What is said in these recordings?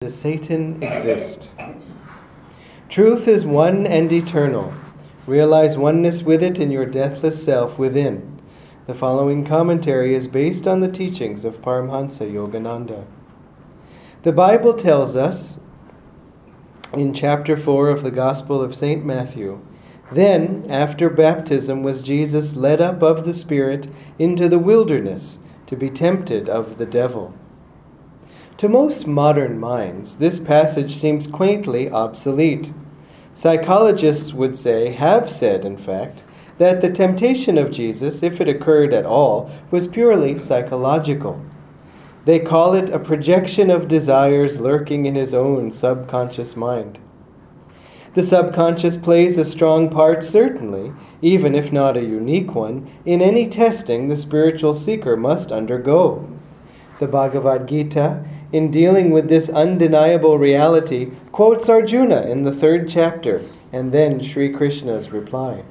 Does Satan exist? Truth is one and eternal. Realize oneness with it in your deathless self within. The following commentary is based on the teachings of Paramhansa Yogananda. The Bible tells us in chapter 4 of the Gospel of St. Matthew, "Then, after baptism, was Jesus led up of the Spirit into the wilderness to be tempted of the devil." To most modern minds, this passage seems quaintly obsolete. Psychologists would say, have said, in fact, that the temptation of Jesus, if it occurred at all, was purely psychological. They call it a projection of desires lurking in his own subconscious mind. The subconscious plays a strong part, certainly, even if not a unique one, in any testing the spiritual seeker must undergo. The Bhagavad Gita, in dealing with this undeniable reality, quotes Arjuna in the 3rd chapter, and then Sri Krishna's reply.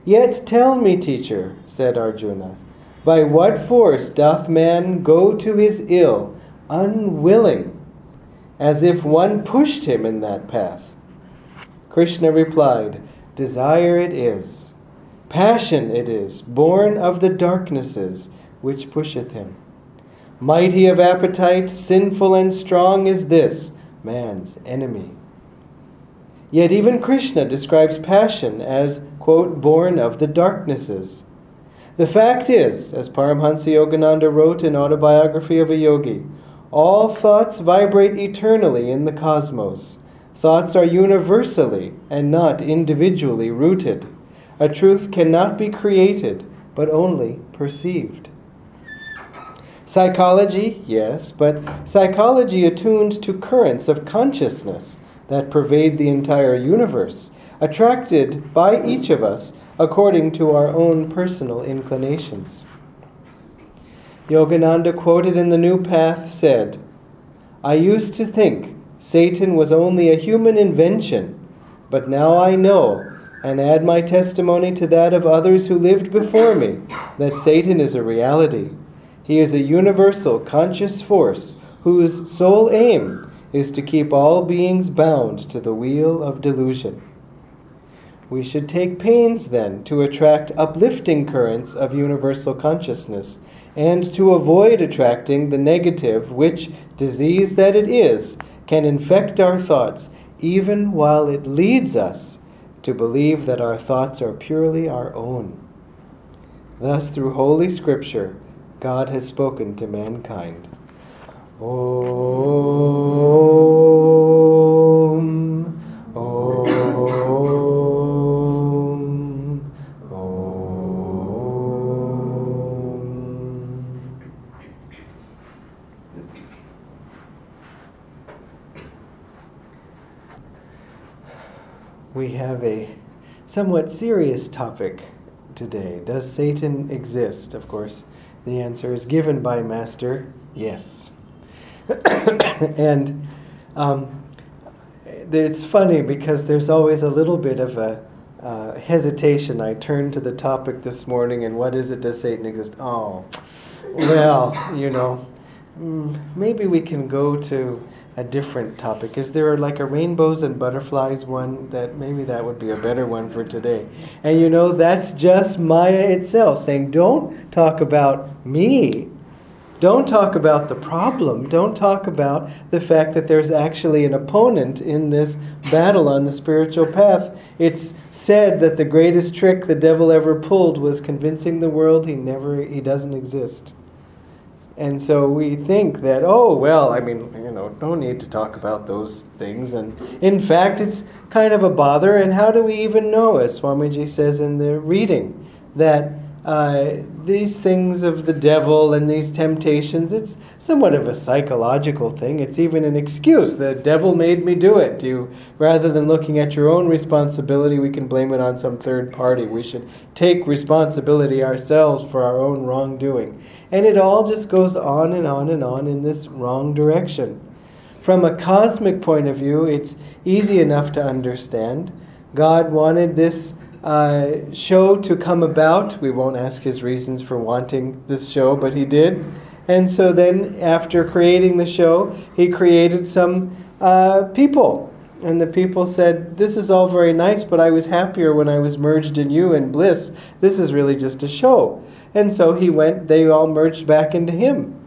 "Yet tell me, teacher," said Arjuna, "by what force doth man go to his ill, unwilling, as if one pushed him in that path?" Krishna replied, "Desire it is, passion it is, born of the darknesses, which pusheth him. Mighty of appetite, sinful and strong is this, man's enemy." Yet even Krishna describes passion as, quote, "born of the darknesses." The fact is, as Paramhansa Yogananda wrote in Autobiography of a Yogi, all thoughts vibrate eternally in the cosmos. Thoughts are universally and not individually rooted. A truth cannot be created, but only perceived. Psychology, yes, but psychology attuned to currents of consciousness that pervade the entire universe, attracted by each of us according to our own personal inclinations. Yogananda, quoted in the New Path, said, "I used to think Satan was only a human invention, but now I know, and add my testimony to that of others who lived before me, that Satan is a reality. He is a universal conscious force whose sole aim is to keep all beings bound to the wheel of delusion." We should take pains, then, to attract uplifting currents of universal consciousness, and to avoid attracting the negative which, disease that it is, can infect our thoughts, even while it leads us to believe that our thoughts are purely our own. Thus, through Holy Scripture, God has spoken to mankind. Om, Om, Om. We have a somewhat serious topic today. Does Satan exist? Of course, the answer is given by Master, yes. And it's funny because there's always a little bit of a hesitation. I turned to the topic this morning, and what is it, does Satan exist? Oh, well, maybe we can go to a different topic. Is there like a rainbows and butterflies one? Maybe that would be a better one for today. And that's just Maya itself saying, don't talk about me. Don't talk about the problem. Don't talk about the fact that there's actually an opponent in this battle on the spiritual path. It's said that the greatest trick the devil ever pulled was convincing the world he doesn't exist. And so we think that, no need to talk about those things. And in fact, it's kind of a bother. And how do we even know, as Swamiji says in the reading, that these things of the devil and these temptations, it's somewhat of a psychological thing. It's even an excuse. The devil made me do it. Rather than looking at your own responsibility, we can blame it on some third party. We should take responsibility ourselves for our own wrongdoing. And it all just goes on and on and on in this wrong direction. From a cosmic point of view, it's easy enough to understand. God wanted this show to come about. We won't ask his reasons for wanting this show, but he did. And so then, after creating the show, he created some people. And the people said, this is all very nice, but I was happier when I was merged in you in bliss. This is really just a show. And so they all merged back into him.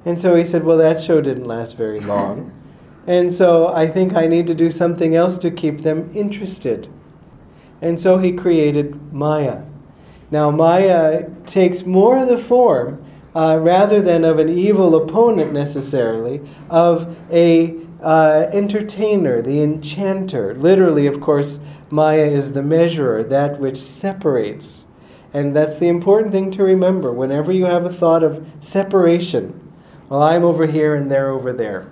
And so he said, well, that show didn't last very long. And so I think I need to do something else to keep them interested. And so he created Maya. Now Maya takes more of the form, rather than of an evil opponent necessarily, of a entertainer, the enchanter. Literally, of course, Maya is the measurer, that which separates. And that's the important thing to remember. Whenever you have a thought of separation, well, I'm over here and they're over there,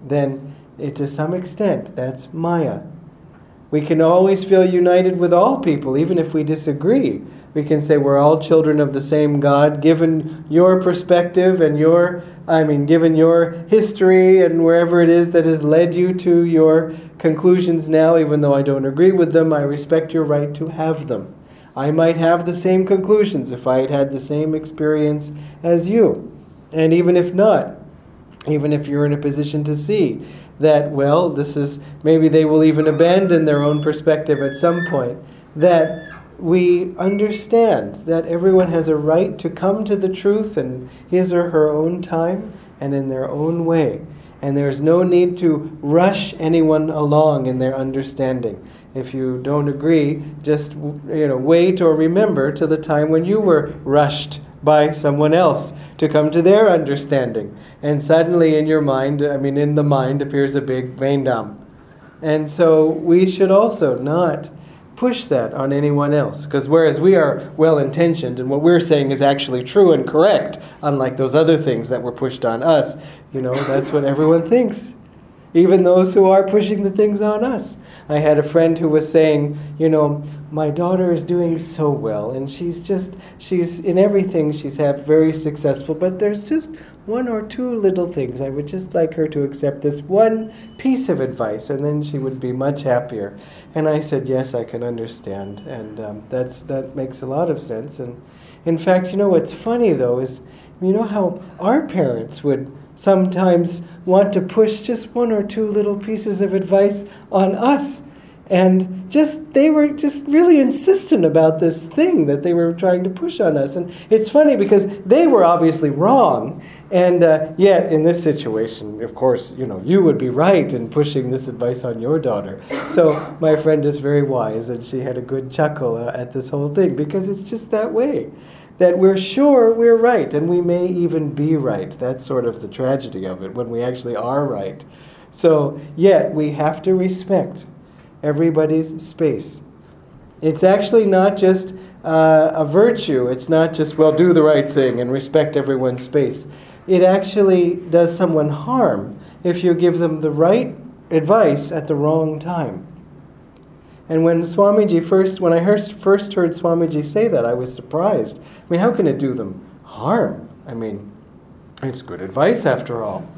then to some extent, that's Maya. We can always feel united with all people, even if we disagree. We can say we're all children of the same God, given your perspective and given your history and wherever it is that has led you to your conclusions now. Even though I don't agree with them, I respect your right to have them. I might have the same conclusions if I had had the same experience as you. And even if not, even if you're in a position to see that, well, maybe they will even abandon their own perspective at some point, that we understand that everyone has a right to come to the truth in his or her own time and in their own way. And there's no need to rush anyone along in their understanding. If you don't agree, just wait or remember to the time when you were rushed by someone else to come to their understanding. And suddenly in the mind appears a big veindam. And so we should also not push that on anyone else. Because whereas we are well-intentioned and what we're saying is actually true and correct, unlike those other things that were pushed on us, that's what everyone thinks. Even those who are pushing the things on us. I had a friend who was saying, my daughter is doing so well, and she's in everything, she's very successful, but there's just one or two little things. I would just like her to accept this one piece of advice, and then she would be much happier. And I said, yes, I can understand, and that makes a lot of sense. And in fact, what's funny though is, how our parents would sometimes want to push just one or two little pieces of advice on us. And they were just really insistent about this thing that they were trying to push on us. And it's funny because they were obviously wrong. And yet in this situation, of course, you would be right in pushing this advice on your daughter. So my friend is very wise, and she had a good chuckle at this whole thing, because it's just that way. That we're sure we're right, and we may even be right. That's sort of the tragedy of it, when we actually are right. So, yet, we have to respect everybody's space. It's actually not just a virtue. It's not just, do the right thing and respect everyone's space. It actually does someone harm if you give them the right advice at the wrong time. And when when I first heard Swamiji say that, I was surprised. How can it do them harm? It's good advice after all.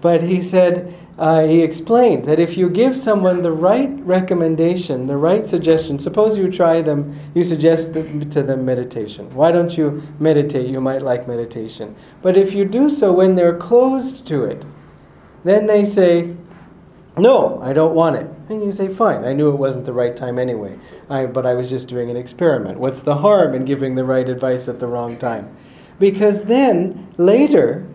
But he said, he explained that if you give someone the right recommendation, the right suggestion, suppose you suggest to them meditation. Why don't you meditate? You might like meditation. But if you do so when they're closed to it, then they say, no, I don't want it. And you say, fine, I knew it wasn't the right time anyway, but I was just doing an experiment. What's the harm in giving the right advice at the wrong time? Because then, later,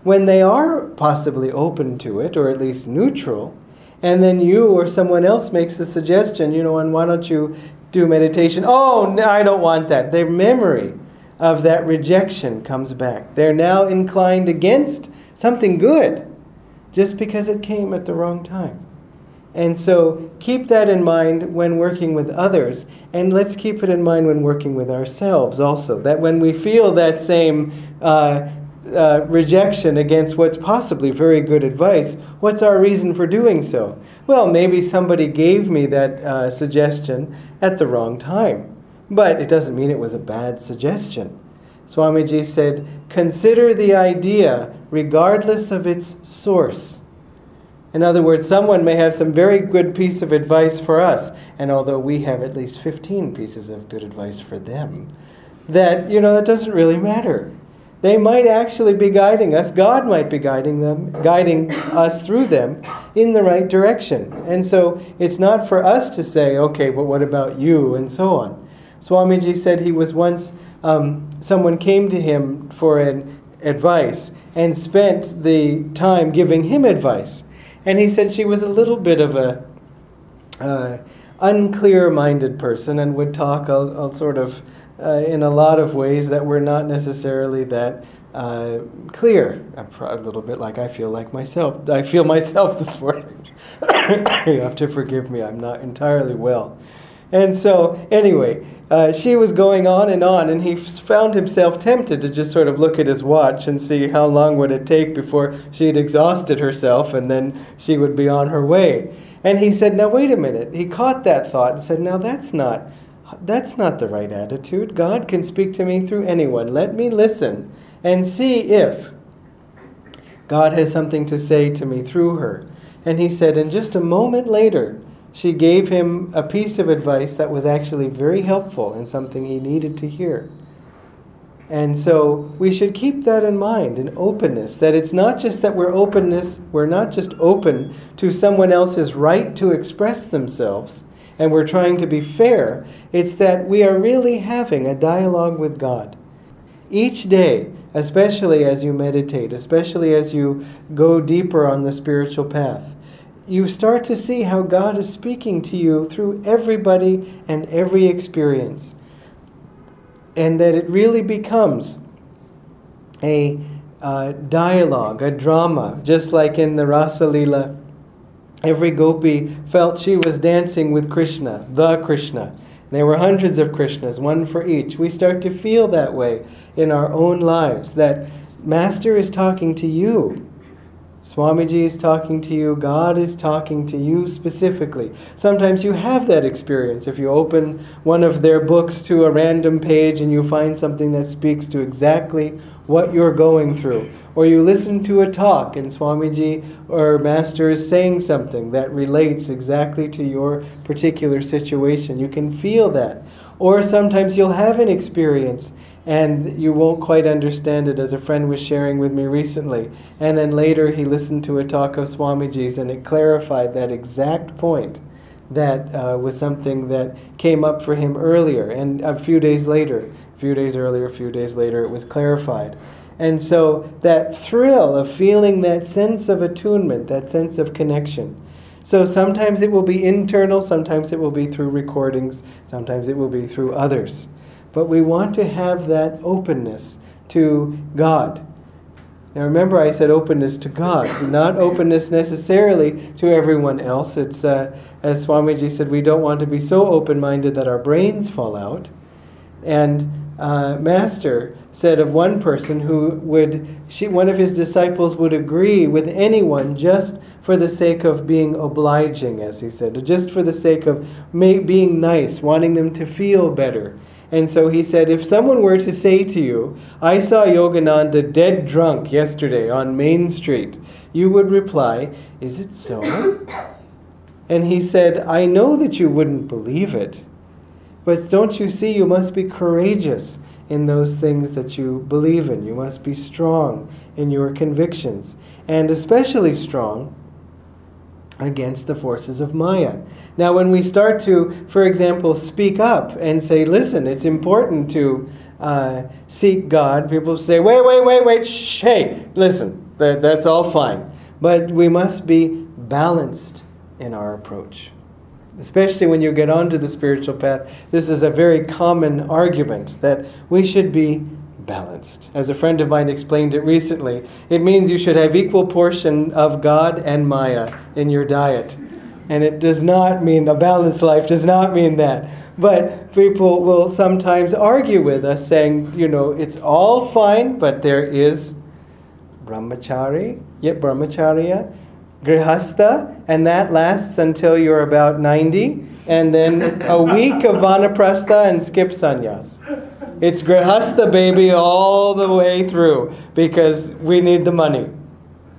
when they are possibly open to it, or at least neutral, and then you or someone else makes the suggestion, and why don't you do meditation? Oh, no, I don't want that. Their memory of that rejection comes back. They're now inclined against something good, just because it came at the wrong time. And so keep that in mind when working with others, and let's keep it in mind when working with ourselves also, that when we feel that same rejection against what's possibly very good advice, what's our reason for doing so? Well, maybe somebody gave me that suggestion at the wrong time, but it doesn't mean it was a bad suggestion. Swamiji said, consider the idea regardless of its source. In other words, someone may have some very good piece of advice for us, and although we have at least 15 pieces of good advice for them, that, that doesn't really matter. they might actually be guiding us. God might be guiding us through them in the right direction. And so it's not for us to say, okay, but what about you, and so on. Swamiji said he was once, someone came to him for advice and spent the time giving him advice. And he said she was a little bit of a unclear-minded person and would talk all sort of in a lot of ways that were not necessarily that clear. A little bit like I feel myself this morning. You have to forgive me, I'm not entirely well. And so, anyway, she was going on, and he found himself tempted to just sort of look at his watch and see how long would it take before she'd exhausted herself, and then she would be on her way. And he said, now wait a minute. He caught that thought and said, now that's not the right attitude. God can speak to me through anyone. Let me listen and see if God has something to say to me through her. And he said, and just a moment later, she gave him a piece of advice that was actually very helpful and something he needed to hear. And so we should keep that in mind, an openness, that it's not just that we're not just open to someone else's right to express themselves, and we're trying to be fair. It's that we are really having a dialogue with God. Each day, especially as you meditate, especially as you go deeper on the spiritual path, you start to see how God is speaking to you through everybody and every experience. And that it really becomes a dialogue, a drama, just like in the Rasa Leela. Every gopi felt she was dancing with Krishna, the Krishna. There were hundreds of Krishnas, one for each. We start to feel that way in our own lives, that Master is talking to you. Swamiji is talking to you. God is talking to you specifically. Sometimes you have that experience. If you open one of their books to a random page and you find something that speaks to exactly what you're going through. Or you listen to a talk and Swamiji or Master is saying something that relates exactly to your particular situation. You can feel that. Or sometimes you'll have an experience and you won't quite understand it, as a friend was sharing with me recently. And then later he listened to a talk of Swamiji's and it clarified that exact point that was something that came up for him earlier. And a few days later, it was clarified. And so that thrill of feeling that sense of attunement, that sense of connection. So sometimes it will be internal, sometimes it will be through recordings, sometimes it will be through others. But we want to have that openness to God. Now remember I said openness to God, not openness necessarily to everyone else. It's, as Swamiji said, we don't want to be so open-minded that our brains fall out. And Master said of one person who one of his disciples would agree with anyone just for the sake of being obliging, as he said, just for the sake of being nice, wanting them to feel better. And so he said, if someone were to say to you, I saw Yogananda dead drunk yesterday on Main Street, you would reply, is it so? And he said, I know that you wouldn't believe it, but don't you see you must be courageous in those things that you believe in. You must be strong in your convictions, and especially strong against the forces of Maya. Now when we start to, for example, speak up and say, listen, it's important to seek God, people say, wait, shh, hey, listen, that's all fine. But we must be balanced in our approach. Especially when you get onto the spiritual path, this is a very common argument that we should be balanced. As a friend of mine explained it recently, it means you should have equal portion of God and Maya in your diet. And it does not mean, a balanced life does not mean that. But people will sometimes argue with us saying, it's all fine, but there is brahmacharya, grihastha, and that lasts until you're about 90, and then a week of vanaprastha and skip sannyas. It's grihastha, baby, all the way through, because we need the money.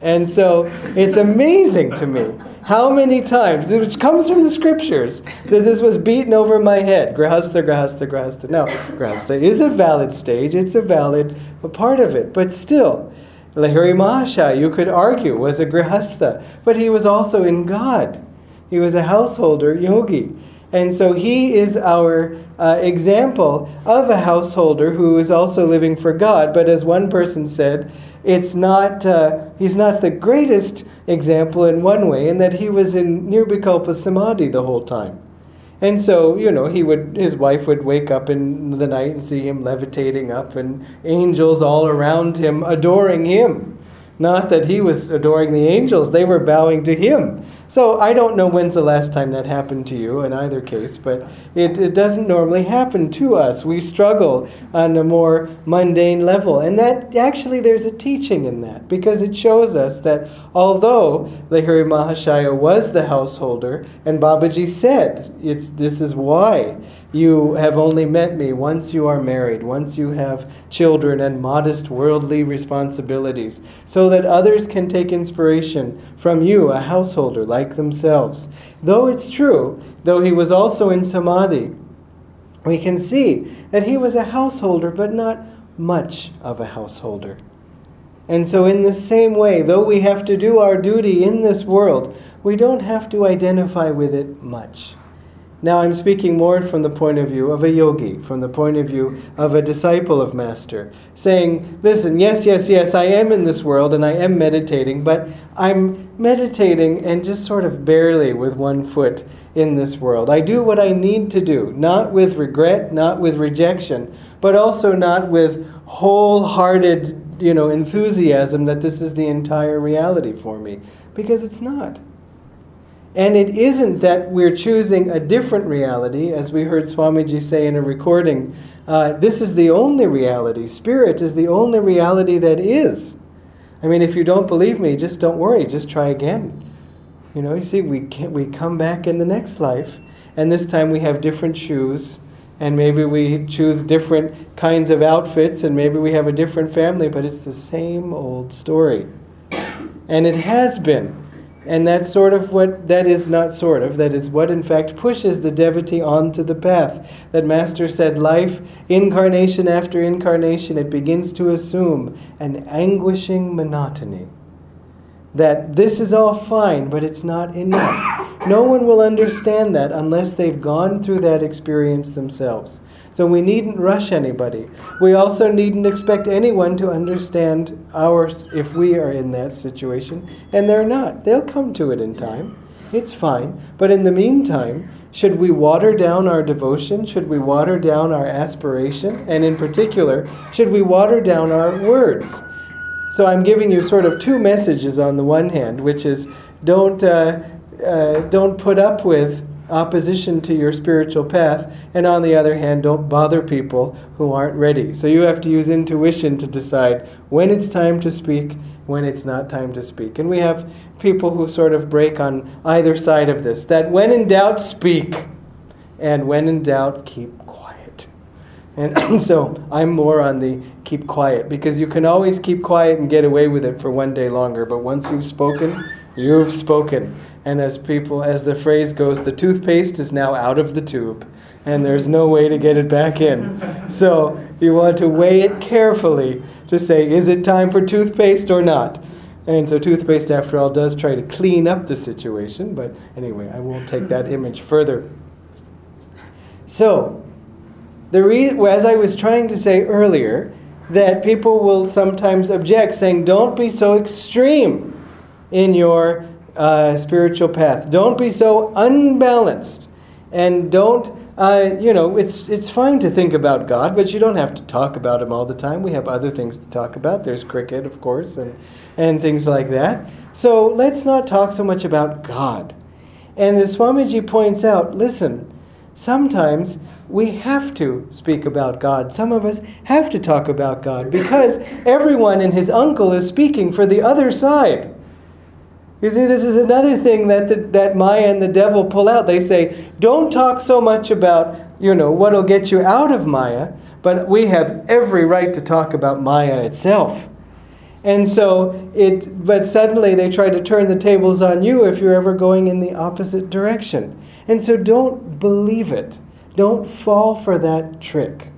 And so it's amazing to me how many times, which comes from the scriptures, that this was beaten over my head. Grihastha, grihastha, grihastha. Now, grihastha is a valid stage. It's a valid part of it. But still, Lahiri Mahashaya, you could argue, was a grihastha. But he was also in God. He was a householder yogi. And so he is our example of a householder who is also living for God. But as one person said, he's not the greatest example in one way, in that he was in nirvikalpa samadhi the whole time. And so, his wife would wake up in the night and see him levitating up and angels all around him adoring him. Not that he was adoring the angels, they were bowing to him. So I don't know when's the last time that happened to you in either case, but it doesn't normally happen to us. We struggle on a more mundane level. And that actually there's a teaching in that, because it shows us that although Lahiri Mahashaya was the householder, and Babaji said, this is why you have only met me once you are married, once you have children and modest worldly responsibilities, so that others can take inspiration from you, a householder like themselves. Though it's true, though he was also in samadhi, we can see that he was a householder, but not much of a householder. And so in the same way, though we have to do our duty in this world, we don't have to identify with it much. Now I'm speaking more from the point of view of a yogi, from the point of view of a disciple of Master, saying, listen, yes, I am in this world and I am meditating, but I'm meditating and just sort of barely with one foot in this world. I do what I need to do, not with regret, not with rejection, but also not with wholehearted, enthusiasm that this is the entire reality for me, because it's not. And it isn't that we're choosing a different reality, as we heard Swamiji say in a recording. This is the only reality. Spirit is the only reality that is. I mean, if you don't believe me, just don't worry. Just try again. You see, we come back in the next life, and this time we have different shoes, and maybe we choose different kinds of outfits, and maybe we have a different family, but it's the same old story. And it has been. And that's sort of what, that is not sort of, that is what in fact pushes the devotee onto the path. That Master said life, incarnation after incarnation, it begins to assume an anguishing monotony. That this is all fine, but it's not enough. No one will understand that unless they've gone through that experience themselves. So we needn't rush anybody. We also needn't expect anyone to understand ours if we are in that situation. And they're not. They'll come to it in time. It's fine. But in the meantime, should we water down our devotion? Should we water down our aspiration? And in particular, should we water down our words? So I'm giving you sort of two messages on the one hand, which is don't put up with opposition to your spiritual path, and on the other hand, don't bother people who aren't ready. So you have to use intuition to decide when it's time to speak, when it's not time to speak. And we have people who sort of break on either side of this, that when in doubt, speak, and when in doubt, keep quiet. And so I'm more on the keep quiet, because you can always keep quiet and get away with it for one day longer, but once you've spoken, you've spoken. And as the phrase goes, the toothpaste is now out of the tube, and there's no way to get it back in. So you want to weigh it carefully to say, is it time for toothpaste or not? And so toothpaste, after all, does try to clean up the situation, but anyway, I won't take that image further. So, as I was trying to say earlier, that people will sometimes object, saying, don't be so extreme in your spiritual path. Don't be so unbalanced. And don't, it's fine to think about God, but you don't have to talk about Him all the time. We have other things to talk about. There's cricket, of course, and things like that. So let's not talk so much about God. And as Swamiji points out, listen, sometimes we have to speak about God. Some of us have to talk about God, because everyone and his uncle is speaking for the other side. You see, this is another thing that Maya and the devil pull out. They say, don't talk so much about, what'll get you out of Maya, but we have every right to talk about Maya itself. And so but suddenly they try to turn the tables on you if you're ever going in the opposite direction. And so don't believe it. Don't fall for that trick.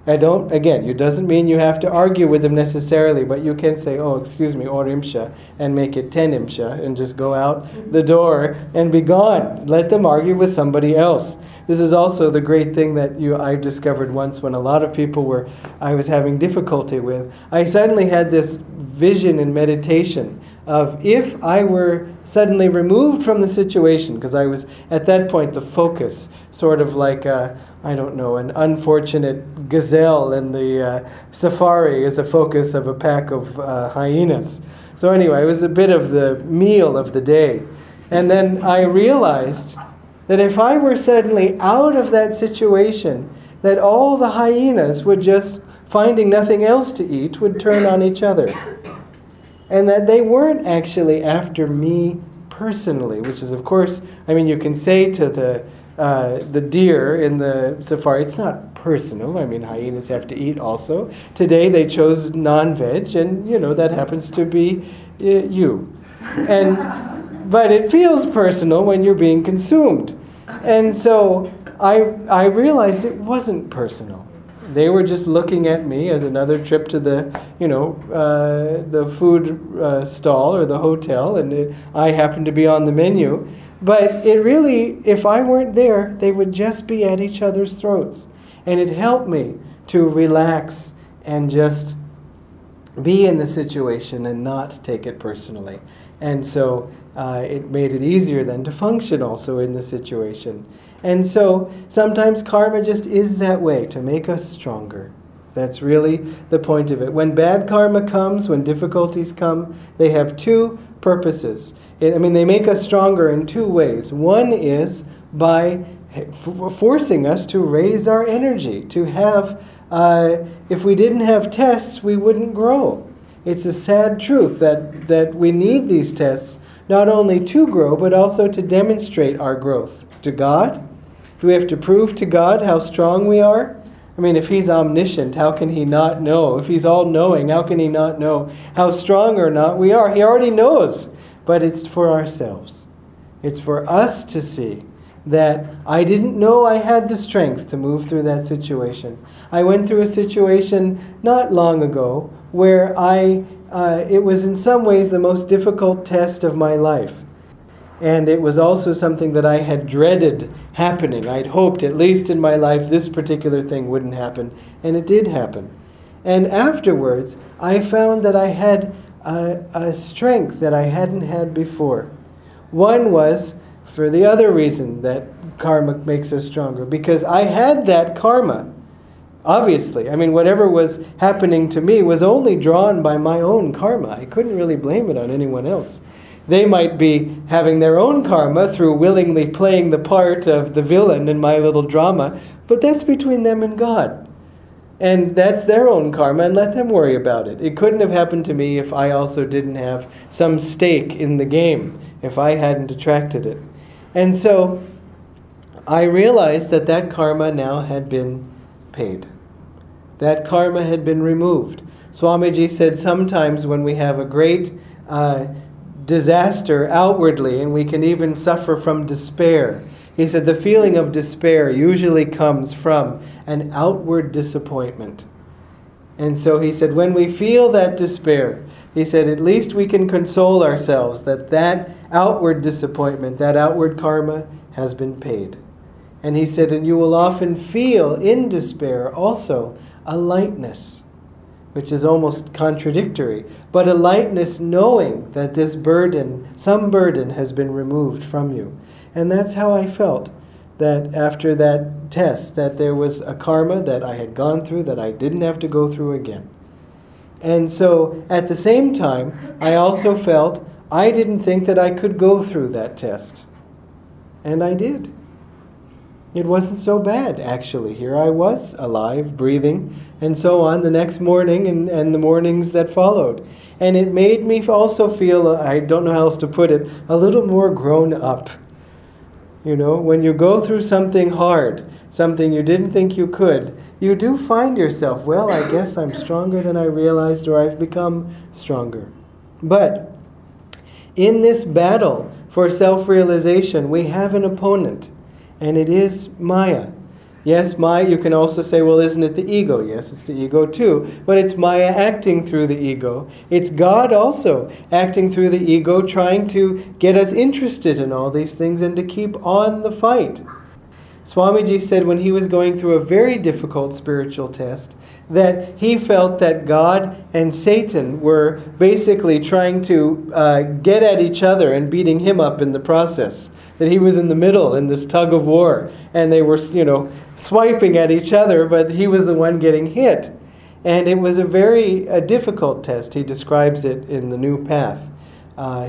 Again, it doesn't mean you have to argue with them necessarily, but you can say, oh, excuse me, orimsha, and make it 10 imsha, and just go out the door and be gone. Let them argue with somebody else. This is also the great thing that I discovered once when a lot of people I was having difficulty with. I suddenly had this vision in meditation of if I were suddenly removed from the situation, because I was at that point the focus, sort of like an unfortunate gazelle in the safari is a focus of a pack of hyenas. So anyway, it was a bit of the meal of the day. And then I realized that if I were suddenly out of that situation, that all the hyenas would just, finding nothing else to eat, would turn on each other. And that they weren't actually after me personally, which is, of course, you can say to the deer in the safari, it's not personal. Hyenas have to eat also. Today they chose non-veg, and, that happens to be you. But it feels personal when you're being consumed. And so I realized it wasn't personal. They were just looking at me as another trip to the food stall or the hotel, and I happened to be on the menu. But it really, if I weren't there, they would just be at each other's throats. And it helped me to relax and just be in the situation and not take it personally. And so it made it easier then to function also in the situation. And so sometimes karma just is that way, to make us stronger. That's really the point of it. When bad karma comes, when difficulties come, they have two purposes. They make us stronger in two ways. One is by forcing us to raise our energy, to have, if we didn't have tests, we wouldn't grow. It's a sad truth that we need these tests not only to grow, but also to demonstrate our growth to God. Do we have to prove to God how strong we are? If He's omniscient, how can He not know? If He's all-knowing, how can He not know how strong or not we are? He already knows, but it's for ourselves. It's for us to see that I didn't know I had the strength to move through that situation. I went through a situation not long ago where it was in some ways the most difficult test of my life. And it was also something that I had dreaded happening. I'd hoped, at least in my life, this particular thing wouldn't happen. And it did happen. And afterwards, I found that I had a strength that I hadn't had before. One was for the other reason that karma makes us stronger. Because I had that karma. Obviously, whatever was happening to me was only drawn by my own karma. I couldn't really blame it on anyone else. They might be having their own karma through willingly playing the part of the villain in my little drama, but that's between them and God. And that's their own karma, and let them worry about it. It couldn't have happened to me if I also didn't have some stake in the game, if I hadn't attracted it. And so I realized that karma now had been paid. That karma had been removed. Swamiji said sometimes when we have a great disaster outwardly, and we can even suffer from despair, he said the feeling of despair usually comes from an outward disappointment. And so he said when we feel that despair, he said at least we can console ourselves that outward disappointment, that outward karma has been paid. And he said, and you will often feel in despair also a lightness, which is almost contradictory, but a lightness knowing that this burden, some burden has been removed from you. And that's how I felt, that after that test, that there was a karma that I had gone through that I didn't have to go through again. And so at the same time, I also felt I didn't think that I could go through that test. And I did. It wasn't so bad, actually. Here I was, alive, breathing, and so on the next morning and the mornings that followed. And it made me also feel, I don't know how else to put it, a little more grown up. When you go through something hard, something you didn't think you could, you do find yourself, well, I guess I'm stronger than I realized, or I've become stronger. But in this battle for self-realization, we have an opponent, and it is Maya. Yes, Maya, you can also say, well, isn't it the ego? Yes, it's the ego too. But it's Maya acting through the ego. It's God also acting through the ego, trying to get us interested in all these things and to keep on the fight. Swamiji said when he was going through a very difficult spiritual test that he felt that God and Satan were basically trying to get at each other and beating him up in the process. That he was in the middle in this tug of war, and they were, swiping at each other, but he was the one getting hit. And it was a very difficult test. He describes it in The New Path.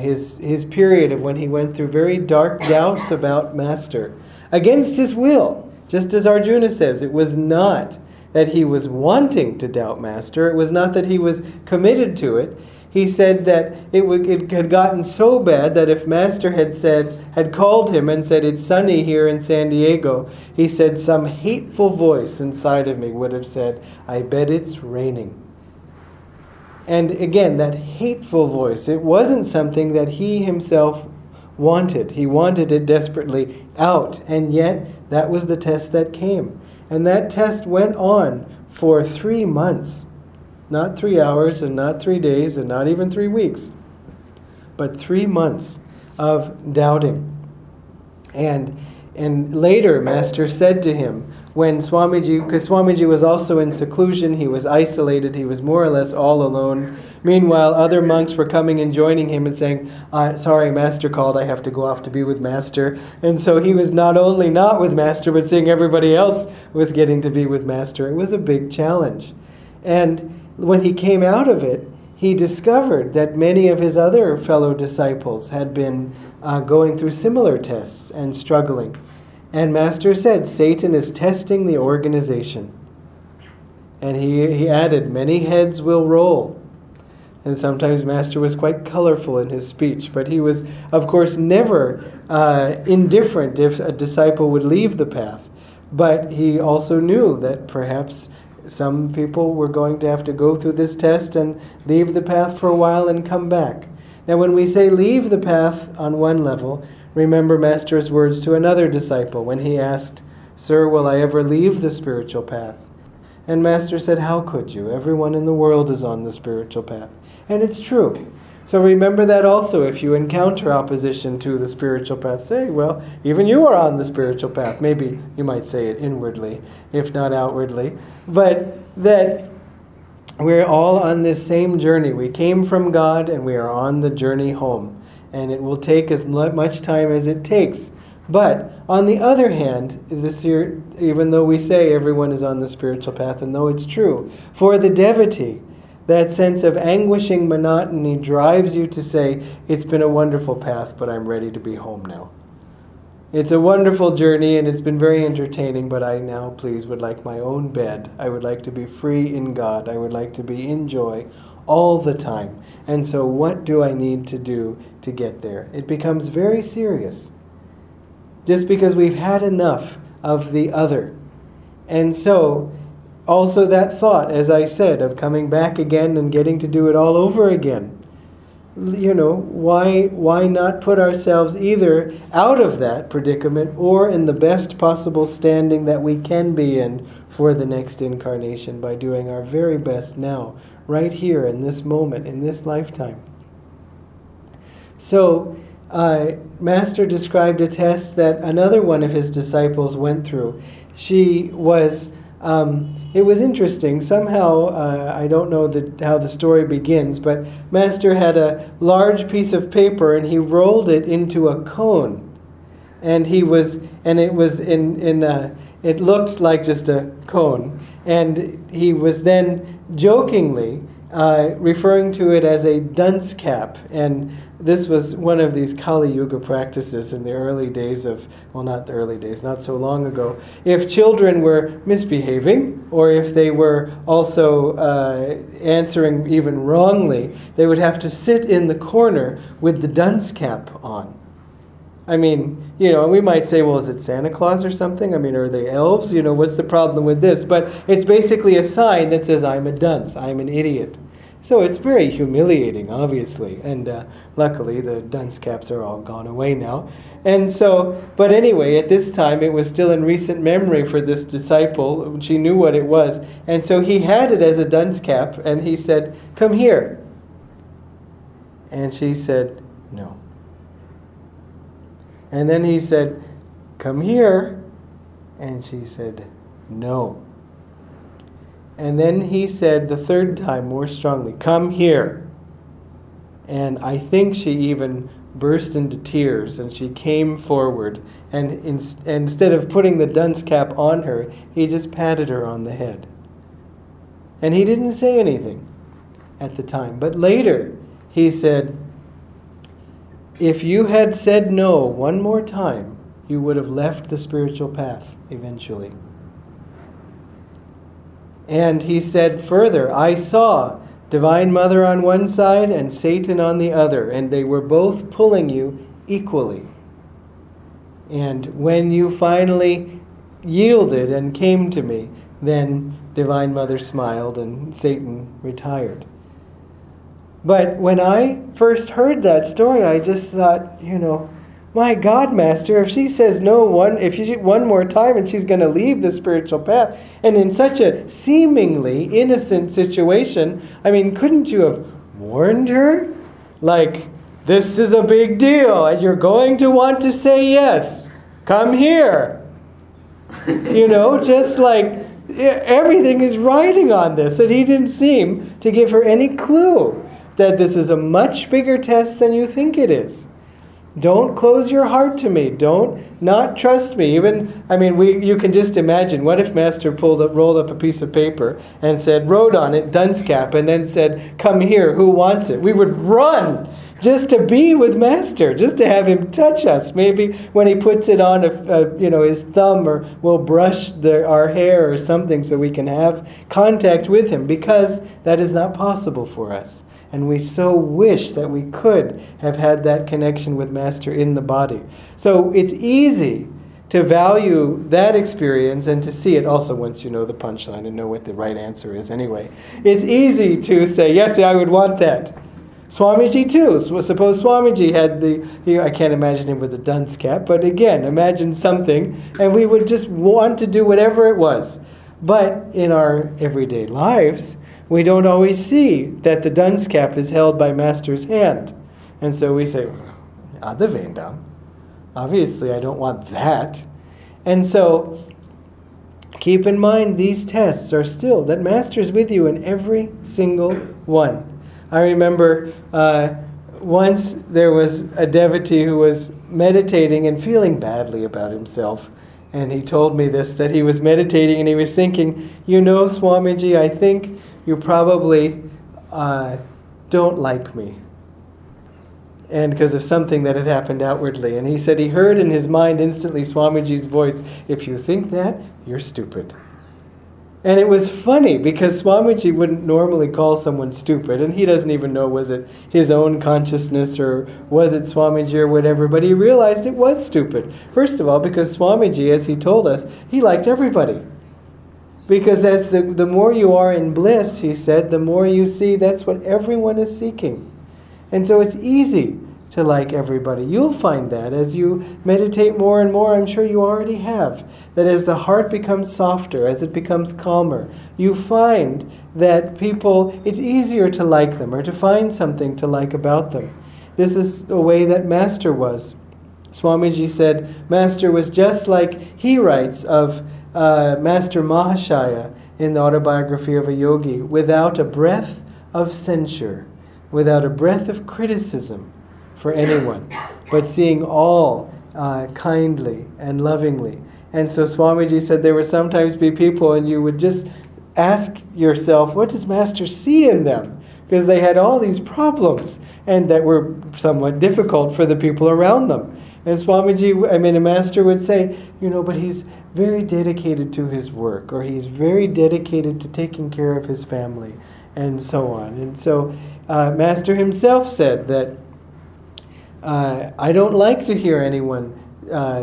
His period of when he went through very dark doubts about Master, against his will. Just as Arjuna says, it was not that he was wanting to doubt Master. It was not that he was committed to it. He said that it had gotten so bad that if Master had called him and said, it's sunny here in San Diego, he said some hateful voice inside of me would have said, I bet it's raining. And again, that hateful voice, it wasn't something that he himself wanted. He wanted it desperately out, and yet that was the test that came. And that test went on for 3 months. Not 3 hours, and not 3 days, and not even 3 weeks, but 3 months of doubting. And later, Master said to him, when Swamiji, because Swamiji was also in seclusion, he was isolated, he was more or less all alone. Meanwhile, other monks were coming and joining him and saying, sorry, Master called, I have to go off to be with Master. And so he was not only not with Master, but seeing everybody else was getting to be with Master. It was a big challenge. And when he came out of it, he discovered that many of his other fellow disciples had been going through similar tests and struggling. And Master said, Satan is testing the organization. And he added, many heads will roll. And sometimes Master was quite colorful in his speech, but he was, of course, never indifferent if a disciple would leave the path. But he also knew that perhaps some people were going to have to go through this test and leave the path for a while and come back. Now when we say leave the path on one level, remember Master's words to another disciple when he asked, Sir, will I ever leave the spiritual path? And Master said, how could you? Everyone in the world is on the spiritual path. And it's true. So remember that also if you encounter opposition to the spiritual path. Say, well, even you are on the spiritual path. Maybe you might say it inwardly, if not outwardly. But that we're all on this same journey. We came from God and we are on the journey home. And it will take as much time as it takes. But on the other hand, this year, even though we say everyone is on the spiritual path, and though it's true, for the devotee, that sense of anguishing monotony drives you to say, it's been a wonderful path, but I'm ready to be home now. It's a wonderful journey, and it's been very entertaining, but I now, please, would like my own bed. I would like to be free in God. I would like to be in joy all the time. And so what do I need to do to get there? It becomes very serious. Just because we've had enough of the other. And so also that thought, as I said, of coming back again and getting to do it all over again. Why not put ourselves either out of that predicament or in the best possible standing that we can be in for the next incarnation by doing our very best now, right here in this moment, in this lifetime. So, Master described a test that another one of his disciples went through. She was... it was interesting. Somehow, I don't know how the story begins, but Master had a large piece of paper and he rolled it into a cone, and it looked like just a cone, and he was then jokingly referring to it as a dunce cap. And this was one of these Kali Yuga practices in the early days of, well, not the early days, not so long ago. If children were misbehaving, or if they were also answering even wrongly, they would have to sit in the corner with the dunce cap on. I mean, we might say, well, is it Santa Claus or something? I mean, are they elves? What's the problem with this? But it's basically a sign that says, I'm a dunce, I'm an idiot. So it's very humiliating, obviously. And luckily, the dunce caps are all gone away now. And so, but anyway, at this time, it was still in recent memory for this disciple. She knew what it was. And so he had it as a dunce cap, and he said, come here. And she said, no. And then he said, come here. And she said, no. And then he said the third time more strongly, come here. And I think she even burst into tears, and she came forward. And instead of putting the dunce cap on her, he just patted her on the head. And he didn't say anything at the time. But later, he said, if you had said no one more time, you would have left the spiritual path eventually. And he said further, I saw Divine Mother on one side and Satan on the other, and they were both pulling you equally. And when you finally yielded and came to me, then Divine Mother smiled and Satan retired. But when I first heard that story, I just thought, my God, Master, if she says no one more time and she's going to leave the spiritual path, and in such a seemingly innocent situation, I mean, couldn't you have warned her? Like, this is a big deal, and you're going to want to say yes. Come here. Just like everything is riding on this, and he didn't seem to give her any clue that this is a much bigger test than you think it is. Don't close your heart to me. Don't not trust me. You can just imagine, what if Master rolled up a piece of paper and said, wrote on it, dunce cap, and then said, come here, who wants it? We would run just to be with Master, just to have him touch us. Maybe when he puts it on his thumb, or we'll brush our hair or something so we can have contact with him, because that is not possible for us. And we so wish that we could have had that connection with Master in the body. So it's easy to value that experience and to see it also once you know the punchline and know what the right answer is anyway. It's easy to say, yes, I would want that. Swamiji too. Suppose Swamiji had I can't imagine him with a dunce cap, but again, imagine something, and we would just want to do whatever it was. But in our everyday lives, we don't always see that the dunce cap is held by Master's hand. And so we say, Adha Vendam. Obviously, I don't want that. And so, keep in mind, these tests are still, that Master's with you in every single one. I remember once there was a devotee who was meditating and feeling badly about himself. And he told me this, that he was meditating and he was thinking, Swamiji, I think you probably don't like me. And because of something that had happened outwardly. And he said he heard in his mind instantly Swamiji's voice, if you think that, you're stupid. And it was funny because Swamiji wouldn't normally call someone stupid, and he doesn't even know was it his own consciousness or was it Swamiji or whatever, but he realized it was stupid. First of all, because Swamiji, as he told us, he liked everybody. Because as the more you are in bliss, he said, the more you see that's what everyone is seeking. And so it's easy to like everybody. You'll find that as you meditate more and more, I'm sure you already have, that as the heart becomes softer, as it becomes calmer, you find that people, it's easier to like them or to find something to like about them. This is the way that Master was. Swamiji said, Master was just like he writes of Master Mahashaya in the autobiography of a yogi, without a breath of censure, without a breath of criticism for anyone, but seeing all kindly and lovingly. And so Swamiji said there would sometimes be people and you would just ask yourself, what does Master see in them? Because they had all these problems and that were somewhat difficult for the people around them. And a Master would say, but he's very dedicated to his work, or he's very dedicated to taking care of his family, and so on. And so Master himself said that I don't like to hear anyone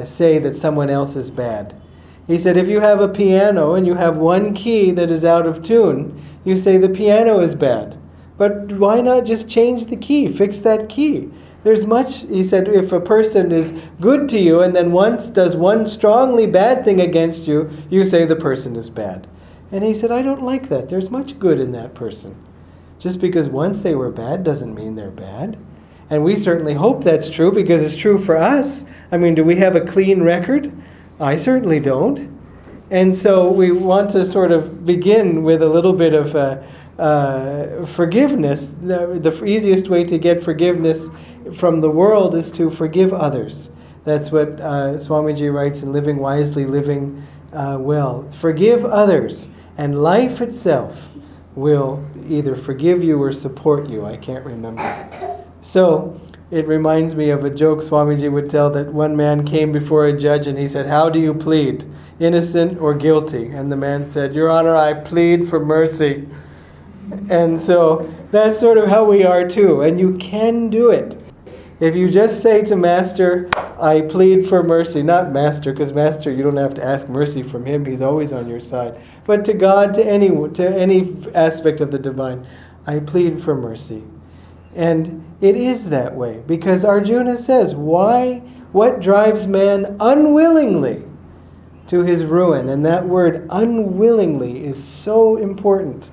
say that someone else is bad. He said, if you have a piano and you have one key that is out of tune, you say the piano is bad. But why not just change the key, fix that key? There's much, he said, if a person is good to you and then once does one strongly bad thing against you, you say the person is bad. And he said, I don't like that. There's much good in that person. Just because once they were bad doesn't mean they're bad. And we certainly hope that's true because it's true for us. I mean, do we have a clean record? I certainly don't. And so we want to sort of begin with a little bit of forgiveness. The easiest way to get forgiveness from the world is to forgive others. That's what Swamiji writes in Living Wisely, Living Well. Forgive others, and life itself will either forgive you or support you. I can't remember. So it reminds me of a joke Swamiji would tell, that one man came before a judge and he said, how do you plead, innocent or guilty? And the man said, Your Honor, I plead for mercy. And so that's sort of how we are too. And you can do it. If you just say to Master, I plead for mercy, not Master, because Master, you don't have to ask mercy from him, he's always on your side. But to God, to any aspect of the divine, I plead for mercy. And it is that way, because Arjuna says, what drives man unwillingly to his ruin? And that word unwillingly is so important,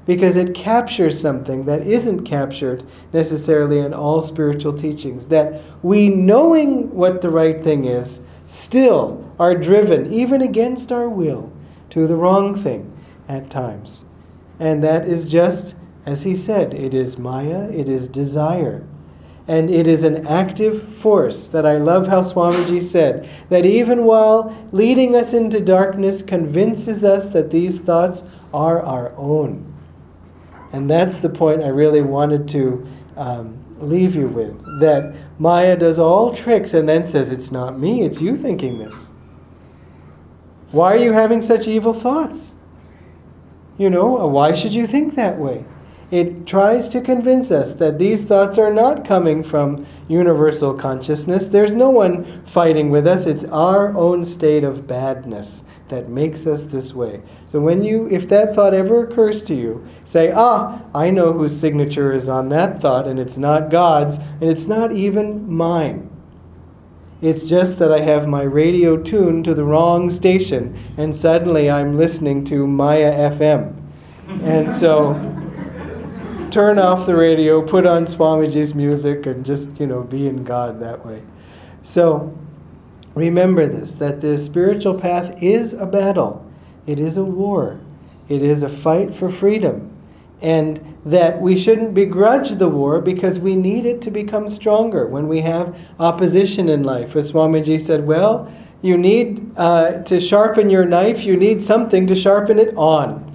because it captures something that isn't captured necessarily in all spiritual teachings, that we, knowing what the right thing is, still are driven, even against our will, to the wrong thing at times. And that is just, as he said, it is Maya, it is desire. And it is an active force that I love how Swamiji said, that even while leading us into darkness, convinces us that these thoughts are our own. And that's the point I really wanted to leave you with. That Maya does all tricks and then says, it's not me, it's you thinking this. Why are you having such evil thoughts? Why should you think that way? It tries to convince us that these thoughts are not coming from universal consciousness. There's no one fighting with us. It's our own state of badness that makes us this way. So if that thought ever occurs to you, say, I know whose signature is on that thought, and it's not God's, and it's not even mine. It's just that I have my radio tuned to the wrong station, and suddenly I'm listening to Maya FM. And so turn off the radio, put on Swamiji's music, and just, be in God that way. So remember this, that the spiritual path is a battle. It is a war. It is a fight for freedom. And that we shouldn't begrudge the war because we need it to become stronger when we have opposition in life. As Swamiji said, well, you need to sharpen your knife, you need something to sharpen it on.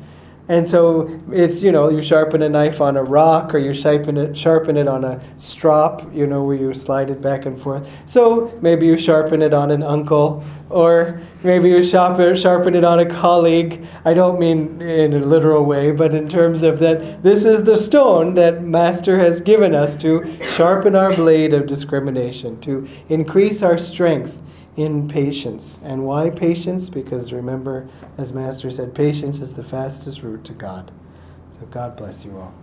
And so it's, you sharpen a knife on a rock, or you sharpen it on a strop, where you slide it back and forth. So maybe you sharpen it on an uncle, or maybe you sharpen it on a colleague. I don't mean in a literal way, but in terms of that this is the stone that Master has given us to sharpen our blade of discrimination, to increase our strength in patience. And why patience? Because remember, as Master said, patience is the fastest route to God. So God bless you all.